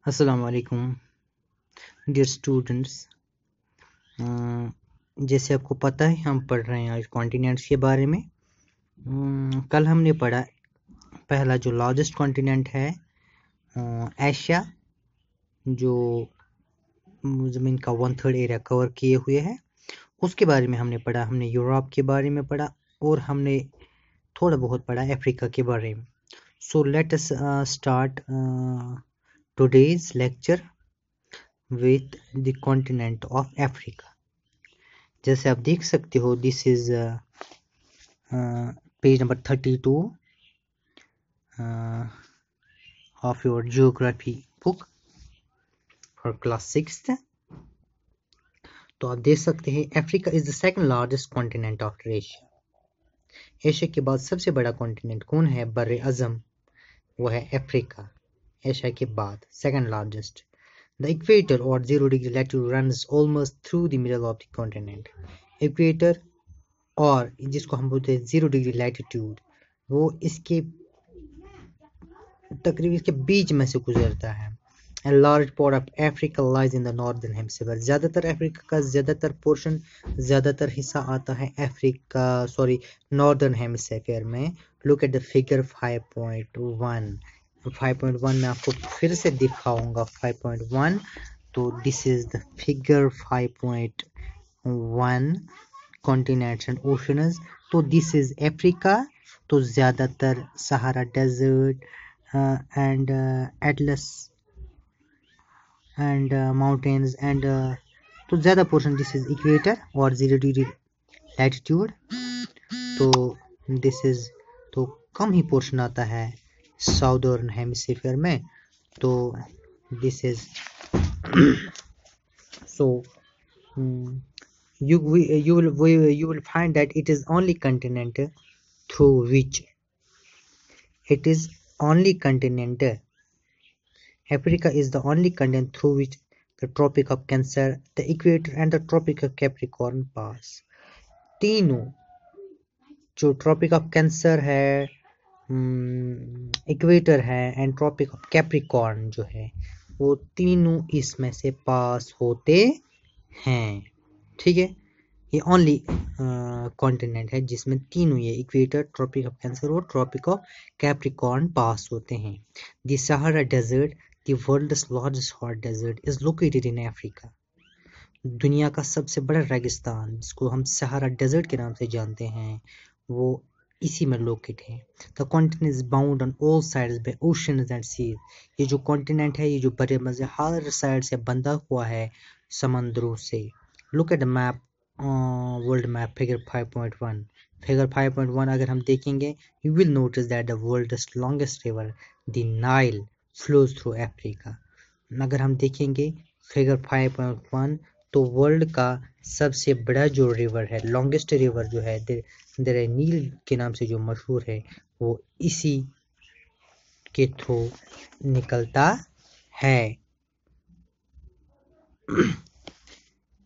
अस्सलाम वालेकुम dear students. जैसे आपको पता है हम पढ़ रहे हैं आज कॉन्टिनेंट्स के बारे में। कल हमने पढ़ा पहला जो लार्जेस्ट कॉन्टिनेंट है एशिया, जो ज़मीन का 1/3 एरिया कवर किए हुए है, उसके बारे में हमने पढ़ा। हमने यूरोप के बारे में पढ़ा और हमने थोड़ा बहुत पढ़ा अफ्रीका के बारे में। So let us start today's lecture with the continent of Africa। जैसे आप देख सकते हो, this is page number 32 of your geography book for class 6th। तो आप देख सकते हैं Africa is the second largest continent after Asia. Asia के बाद सबसे बड़ा कॉन्टिनेंट कौन है? बर्रे अज़म, वो है अफ्रीका। एशिया के बाद सेकंड लार्जेस्ट। द इक्वेटर और 0 degree latitude runs almost through the middle of the continent. Equator और जिसको हम बोलते हैं 0 डिग्री लैटिट्यूड, वो इसके तकरीबन इसके बीच में से गुजरता है। A large part of Africa lies in the northern hemisphere। ज़्यादातर अफ्रीका का ज़्यादातर हिस्सा आता है नॉर्दर्न हेमिस्फीयर में। Look at the figure 5.1। 5.1 में आपको फिर से दिखाऊंगा 5.1। तो this is the figure 5.1 continents and oceans. तो दिस इज अफ्रीका। तो ज़्यादातर Sahara desert and Atlas and mountains and तो ज़्यादा पोर्शन दिस इज इक्वेटर और 0 डिग्री लैटिट्यूड। तो दिस इज तो कम ही पोर्शन आता है साउदर्न हेमिस्फीयर में। तो this is so you will find that it is only continent through which Africa is the only continent through which the Tropic of Cancer, the Equator and the Tropic of Capricorn pass। तीनों जो tropic of cancer है, equator है and tropic of Capricorn जो है, वो तीनों इसमें से पास होते हैं। ठीक है, ये ओनली कॉन्टिनेंट है जिसमें तीनों ये इक्वेटर, ट्रॉपिक ऑफ कैंसर और ट्रॉपिक ऑफ कैप्रिकॉर्न पास होते हैं। The Sahara desert, the world's largest hot desert, is located in Africa. दुनिया का सबसे बड़ा रेगिस्तान जिसको हम सहारा डेजर्ट के नाम से जानते हैं, वो इसी में लोकेट है। The continent is bound on all sides by oceans and seas. ये जो कॉन्टिनेंट है, ये जो बड़े मजे हर साइड से बंधा हुआ है समंदरों से। Look at the map, world map figure 5.1। Figure 5.1 अगर हम देखेंगे, you will notice that the world's longest river the Nile flows through Africa. अगर हम देखेंगे फिगर 5.1, तो वर्ल्ड का सबसे बड़ा जो रिवर है, लॉन्गेस्ट रिवर जो है दरे नील के नाम से जो मशहूर है, वो इसी के थ्रू निकलता है।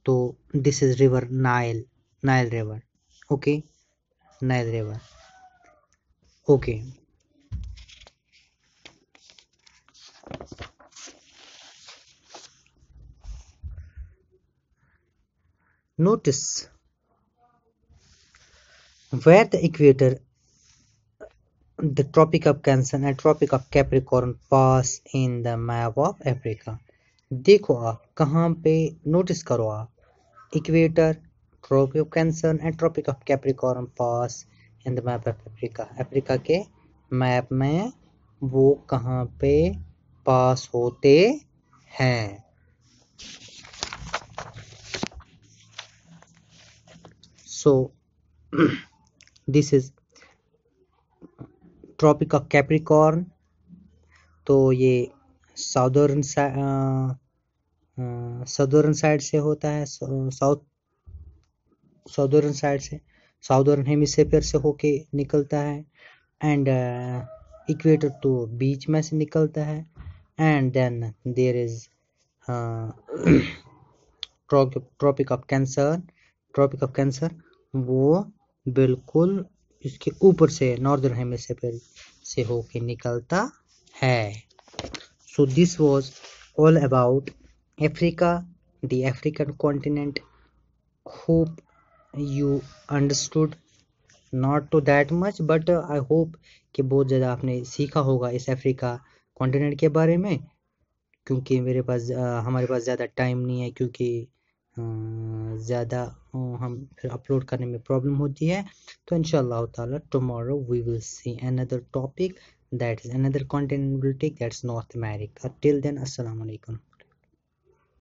तो this is river Nile river. Okay, Nile river. Okay, notice where the equator, the Tropic of Cancer and Tropic of Capricorn pass in the map of Africa। देखो आप कहाँ पे, नोटिस करो आप, equator, tropic of cancer and tropic of capricorn pass in the map of Africa. Africa के map में वो कहाँ पे पास होते हैं। So this is tropic of capricorn. तो ये साउदर्न साइड से होता है, साउदर्न हेमिस्फीयर से होके निकलता है। एंड इक्वेटर तो बीच में से निकलता है। And then there is tropic of cancer, वो बिल्कुल इसके ऊपर से नॉर्दर्न हेमिस्फीयर से होके निकलता है। So this was all about Africa, the African continent. Hope you understood, not to that much, but I hope कि बहुत ज़्यादा आपने सीखा होगा इस अफ्रीका कॉन्टिनेंट के बारे में। क्योंकि हमारे पास ज़्यादा टाइम नहीं है, क्योंकि ज़्यादा हम फिर अपलोड करने में प्रॉब्लम होती है। तो इंशाल्लाह ताला tomorrow we will see another topic, that is another continent will take, that's North America. Till then, assalamu alaikum.